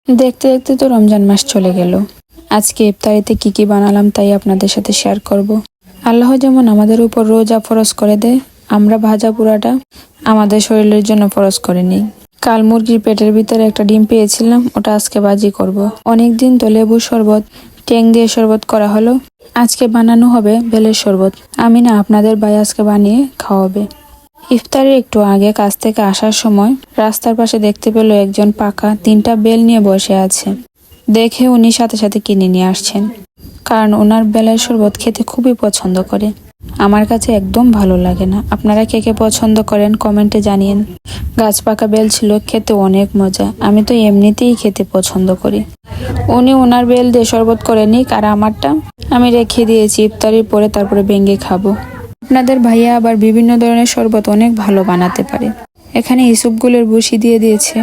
দেখতে দেখতে তো রমজান মাস চলে গেল। আজকে ইফতারিতে কি কি বানালাম তাই আপনাদের সাথে শেয়ার করব। আল্লাহ যেমন আমাদের উপর রোজা ফরজ করে দেয়, আমরা ভাজা পোড়াটা আমাদের শরীরের জন্য ফরজ করে নিই। কাল মুরগির পেটের ভিতরে একটা ডিম পেয়েছিলাম, ওটা আজকে ভাজি করব। অনেকদিন তো লেবুর শরবত, ট্যাং দিয়ে শরবত করা হলো, আজকে বানানো হবে বেলের শরবত। আমি না, আপনাদের ভাই আজকে বানিয়ে খাওয়াবে। ইফতারের একটু আগে কাজ থেকে আসার সময় রাস্তার পাশে দেখতে পেল একজন পাকা 3টা বেল নিয়ে বসে আছে। দেখে উনি সাথে সাথে কিনে নিয়ে আসছেন, কারণ ওনার বেলের শরবত খেতে খুবই পছন্দ করে। আমার কাছে একদম ভালো লাগে না। আপনারা কে কে পছন্দ করেন কমেন্টে জানিয়েন। গাছ পাকা বেল ছিল, খেতে অনেক মজা। আমি তো এমনিতেই খেতে পছন্দ করি। উনি ওনার বেল দিয়ে শরবত করে নিক, আর আমারটা আমি রেখে দিয়েছি, ইফতারির পরে তারপরে ভেঙে খাবো। আপনাদের ভাইয়া আবার বিভিন্ন ধরনের শরবত অনেক ভালো বানাতে পারে। এখানে ইসুপগুলের বসি দিয়ে দিয়েছে,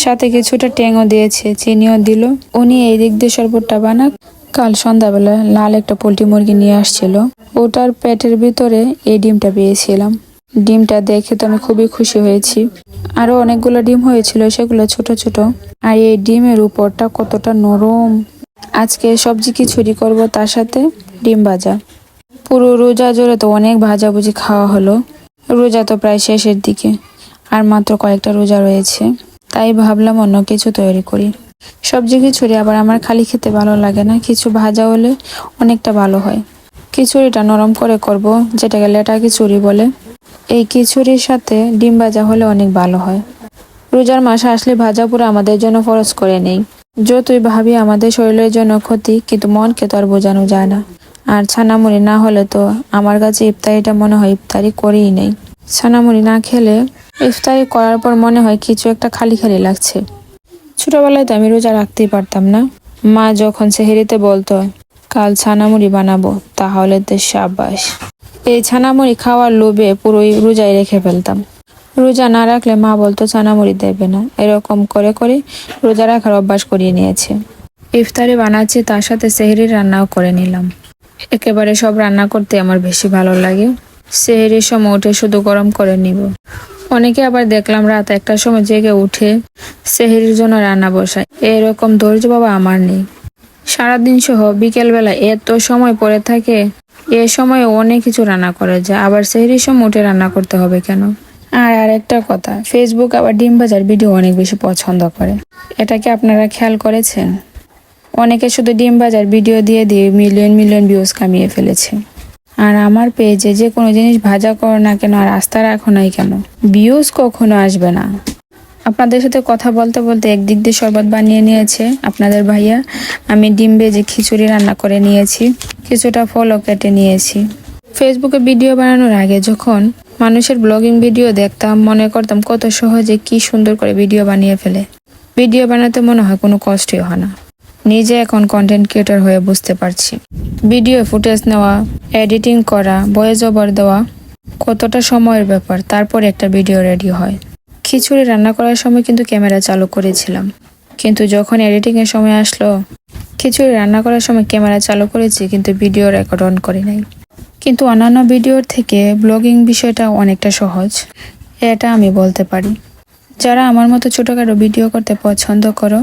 সাথে কিছুটা ট্যাংও দিয়েছে, চিনিও দিল। উনি এই দিক দিয়ে শরবতটা বানাক। কাল সন্ধ্যাবেলা লাল একটা পোল্ট্রি মুরগি নিয়ে আসছিল, ওটার পেটের ভিতরে এই ডিমটা পেয়েছিলাম। ডিমটা দেখে তো আমি খুবই খুশি হয়েছি। আরো অনেকগুলো ডিম হয়েছিল, সেগুলো ছোট ছোট। আর এই ডিমের উপরটা কতটা নরম। আজকে সবজি খিচুড়ি করব, তার সাথে ডিম ভাজা। পুরো রোজা জুড়ে তো অনেক ভাজাভুজি খাওয়া হলো। রোজা তো প্রায় শেষের দিকে, আর মাত্র কয়েকটা রোজা রয়েছে, তাই ভাবলাম অন্য কিছু তৈরি করি। সবজি খিচুড়ি আবার আমার খালি খেতে ভালো লাগে না, কিছু ভাজা হলে অনেকটা ভালো হয়। খিচুড়িটা নরম করে করব, যেটাকে লেটা খিচুড়ি বলে। এই খিচুড়ির সাথে ডিম ভাজা হলে অনেক ভালো হয়। রোজার মাসে আসলে ভাজা পুরো আমাদের জন্য ফরজ করে নেই। যতই ভাবি আমাদের শরীরের জন্য ক্ষতি, কিন্তু মনকে তো আর বোঝানো যায় না। আর ছানামুড়ি না হলে তো আমার কাছে ইফতারিটা মনে হয় ইফতারি করেই নেই। ছানামুড়ি না খেলে ইফতারি করার পর মনে হয় কিছু একটা খালি খালি লাগছে। ছোটবেলায় তো আমি রোজা রাখতেই পারতাম না। মা যখন সেহরিতে বলতো কাল ছানামুড়ি বানাবো, তাহলে তো সাবাস। এই ছানামুড়ি খাওয়ার লোভে পুরোই রোজায় রেখে ফেলতাম। রোজা না রাখলে মা বলতো ছানামুড়ি দেবে না। এরকম করে করে রোজা রাখার অভ্যাস করিয়ে নিয়েছে। ইফতারি বানাচ্ছি, তার সাথে সেহরি রান্নাও করে নিলাম। একেবারে সব রান্না করতে আমার বেশি ভালো লাগে। সেহরির সময় উঠে শুধু গরম করে নিব। অনেকে আবার দেখলাম রাত 1টার সময় জেগে উঠে সেহরির জন্য রান্না বসায়। এরকম ধৈর্য বাবা আমার নেই। সারাদিন সহ বিকেলবেলা এত সময় পড়ে থাকে, এ সময় অনেক কিছু রান্না করা যায়, আবার সেহরির সময় উঠে রান্না করতে হবে কেন? আর আরেকটা কথা, ফেসবুক আবার ডিম ভাজার ভিডিও অনেক বেশি পছন্দ করে। এটা কি আপনারা খেয়াল করেছেন? অনেকে শুধু ডিম ভাজার ভিডিও দিয়ে দিয়ে মিলিয়ন মিলিয়ন ভিউজ কামিয়ে ফেলেছে। আর আমার পেজে যে কোনো জিনিস ভাজা করো না কেন আর আস্থা রাখো নাই কেন, ভিউজ কখনো আসবে না। আপনাদের সাথে কথা বলতে বলতে একদিক দিয়ে শরবত বানিয়ে নিয়েছে আপনাদের ভাইয়া। আমি ডিম ভেজে খিচুড়ি রান্না করে নিয়েছি, কিছুটা ফলও কেটে নিয়েছি। ফেসবুকে ভিডিও বানানোর আগে যখন মানুষের ব্লগিং ভিডিও দেখতাম, মনে করতাম কত সহজে কি সুন্দর করে ভিডিও বানিয়ে ফেলে। ভিডিও বানাতে মনে হয় কোনো কষ্টই হয় না। নিজে এখন কন্টেন্ট ক্রিয়েটর হয়ে বুঝতে পারছি, ভিডিও ফুটেজ নেওয়া, এডিটিং করা, ভয়েস ওভার দেওয়া কতটা সময়ের ব্যাপার, তারপর একটা ভিডিও রেডি হয়। খিচুড়ি রান্না করার সময় কিন্তু ক্যামেরা চালু করেছিলাম, কিন্তু যখন এডিটিং এর সময় আসলো, খিচুড়ি রান্না করার সময় ক্যামেরা চালু করেছি কিন্তু ভিডিও রেকর্ড অন করি নাই। কিন্তু অন্যান্য ভিডিওর থেকে ব্লগিং বিষয়টা অনেকটা সহজ, এটা আমি বলতে পারি। যারা আমার মতো ছোটখাটো ভিডিও করতে পছন্দ করো,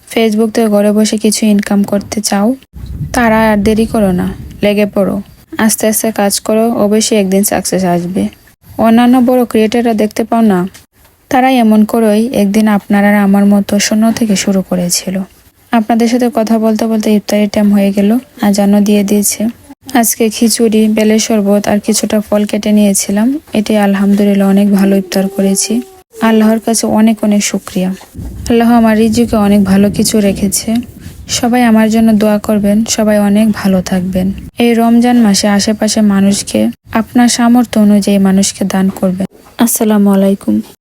ফেসবুক থেকে ঘরে বসে কিছু ইনকাম করতে চাও, তারা আর দেরি করো না, লেগে পড়ো। আস্তে আস্তে কাজ করো, অবশ্যই একদিন সাকসেস আসবে। অন্যান্য বড় ক্রিয়েটাররা দেখতে পাও না, তারা এমন করেই একদিন আপনারা আমার মতো শূন্য থেকে শুরু করেছিল। আপনাদের সাথে কথা বলতে বলতে ইফতারের টাইম হয়ে গেল, আজানও দিয়ে দিয়েছে। আজকে খিচুড়ি, বেলের শরবত আর কিছুটা ফল কেটে নিয়েছিলাম। এটাই আলহামদুলিল্লাহ অনেক ভালো ইফতার করেছি। আল্লাহর কাছে অনেক অনেক শুকরিয়া। আল্লাহ আমার রিজিকে অনেক ভালো কিছু রেখেছে। সবাই আমার জন্য দোয়া করবেন, সবাই অনেক ভালো থাকবেন। এই রমজান মাসে আশেপাশে মানুষকে আপনার সামর্থ্য অনুযায়ী মানুষকে দান করবেন। আসসালামু আলাইকুম।